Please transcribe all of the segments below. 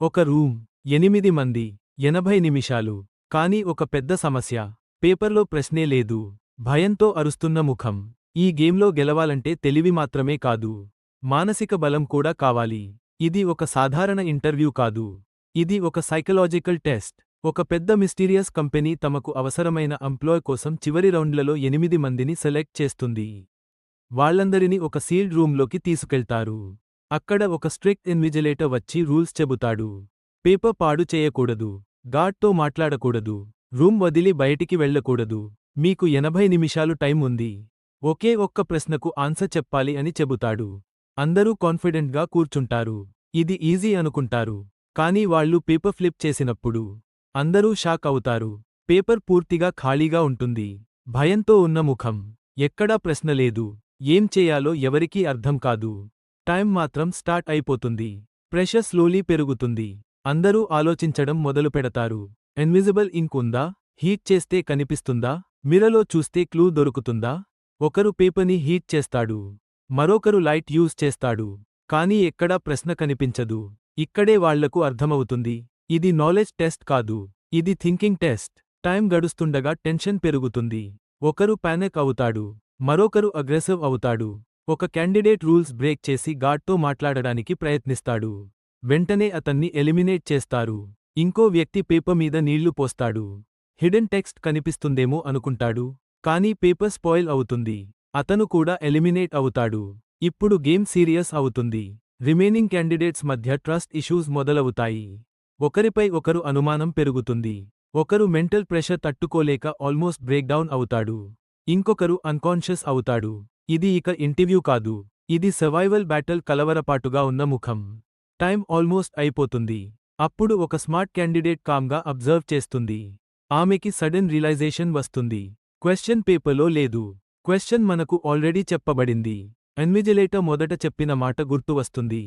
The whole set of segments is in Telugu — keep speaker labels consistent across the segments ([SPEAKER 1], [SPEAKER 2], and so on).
[SPEAKER 1] ఒక రూమ్, 8 మంది, 80 నిమిషాలు. కానీ ఒక పెద్ద సమస్య. పేపర్లో ప్రశ్నే లేదు. భయంతో అరుస్తున్న ముఖం. ఈ గేమ్లో గెలవాలంటే తెలివి మాత్రమే కాదు, మానసిక బలం కూడా కావాలి. ఇది ఒక సాధారణ ఇంటర్వ్యూ కాదు. ఇది ఒక సైకలాజికల్ టెస్ట్. ఒక పెద్ద మిస్టీరియస్ కంపెనీ తమకు అవసరమైన ఎంప్లాయ్ కోసం చివరి రౌండ్లలో 8 మందిని సెలెక్ట్ చేస్తుంది. వాళ్ళందరినీ ఒక సీల్డ్ రూమ్లోకి తీసుకెళ్తారు. అక్కడ ఒక స్ట్రిక్ట్ ఇన్విజిలేటర్ వచ్చి రూల్స్ చెబుతాడు. పేపర్ పాడు చేయకూడదు, గార్డ్తో మాట్లాడకూడదు, రూమ్ వదిలి బయటికి వెళ్లకూడదు. మీకు 80 నిమిషాలు టైం ఉంది. ఒకే ఒక్క ప్రశ్నకు ఆన్సర్ చెప్పాలి అని చెబుతాడు. అందరూ కాన్ఫిడెంట్గా కూర్చుంటారు. ఇది ఈజీ అనుకుంటారు. కానీ వాళ్ళు పేపర్ ఫ్లిప్ చేసినప్పుడు అందరూ షాక్ అవుతారు. పేపర్ పూర్తిగా ఖాళీగా ఉంటుంది. భయంతో ఉన్న ముఖం. ఎక్కడా ప్రశ్న లేదు. ఏం చేయాలో ఎవరికీ అర్థం కాదు. టైం మాత్రం స్టార్ట్ అయిపోతుంది. ప్రెషర్ స్లోలీ పెరుగుతుంది. అందరూ ఆలోచించడం మొదలుపెడతారు. ఇన్విజిబుల్ ఇంక్ ఉందా? హీట్ చేస్తే కనిపిస్తుందా? మిర్రర్లో చూస్తే క్లూ దొరుకుతుందా? ఒకరు పేపర్ని హీట్ చేస్తాడు. మరొకరు లైట్ యూజ్ చేస్తాడు. కానీ ఎక్కడా ప్రశ్న కనిపించదు. ఇక్కడే వాళ్లకు అర్థమవుతుంది. ఇది నాలెడ్జ్ టెస్ట్ కాదు. ఇది థింకింగ్ టెస్ట్. టైం గడుస్తుండగా టెన్షన్ పెరుగుతుంది. ఒకరు పానిక్ అవుతాడు. మరొకరు అగ్రెసివ్ అవుతాడు. ఒక క్యాండిడేట్ రూల్స్ బ్రేక్ చేసి గార్డ్తో మాట్లాడడానికి ప్రయత్నిస్తాడు. వెంటనే అతన్ని ఎలిమినేట్ చేస్తారు. ఇంకో వ్యక్తి పేపర్ మీద నీళ్లు పోస్తాడు. హిడెన్ టెక్స్ట్ కనిపిస్తుందేమో అనుకుంటాడు. కానీ పేపర్ స్పాయిల్ అవుతుంది. అతను కూడా ఎలిమినేట్ అవుతాడు. ఇప్పుడు గేమ్ సీరియస్ అవుతుంది. రిమైనింగ్ క్యాండిడేట్స్ మధ్య ట్రస్ట్ ఇష్యూస్ మొదలవుతాయి. ఒకరిపై ఒకరు అనుమానం పెరుగుతుంది. ఒకరు మెంటల్ ప్రెషర్ తట్టుకోలేక ఆల్మోస్ట్ బ్రేక్డౌన్ అవుతాడు. ఇంకొకరు అన్కాన్షియస్ అవుతాడు. ఇది ఇక ఇంటర్వ్యూ కాదు. ఇది సర్వైవల్ బ్యాటిల్. కలవరపాటుగా ఉన్న ముఖం. టైం ఆల్మోస్ట్ అయిపోతుంది. అప్పుడు ఒక స్మార్ట్ క్యాండిడేట్ కామ్గా అబ్జర్వ్ చేస్తుంది. ఆమెకి సడన్ రియలైజేషన్ వస్తుంది. క్వశ్చన్ పేపర్లో లేదు. క్వశ్చన్ మనకు ఆల్రెడీ చెప్పబడింది. ఇన్విజిలేటర్ మొదట చెప్పిన మాట గుర్తు వస్తుంది.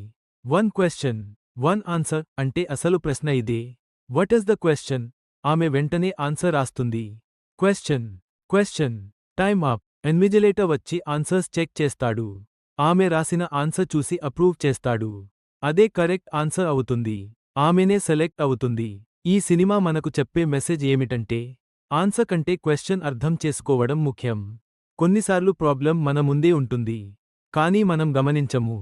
[SPEAKER 1] 1 క్వశ్చన్, 1 ఆన్సర్. అంటే అసలు ప్రశ్న ఇదే. What is the question? ఆమె వెంటనే ఆన్సర్ రాస్తుంది. Question, question. Time up. Invigilator వచ్చి ఆన్సర్స్ చెక్ చేస్తాడు. ఆమె రాసిన ఆన్సర్ చూసి అప్రూవ్ చేస్తాడు. అదే కరెక్ట్ ఆన్సర్ అవుతుంది. ఆమెనే సెలెక్ట్ అవుతుంది. ఈ సినిమా మనకు చెప్పే మెసేజ్ ఏమిటంటే, ఆన్సర్ కంటే క్వశ్చన్ అర్థం చేసుకోవడం ముఖ్యం. కొన్నిసార్లు ప్రాబ్లం మన ముందే ఉంటుంది. కానీ మనం గమనించము.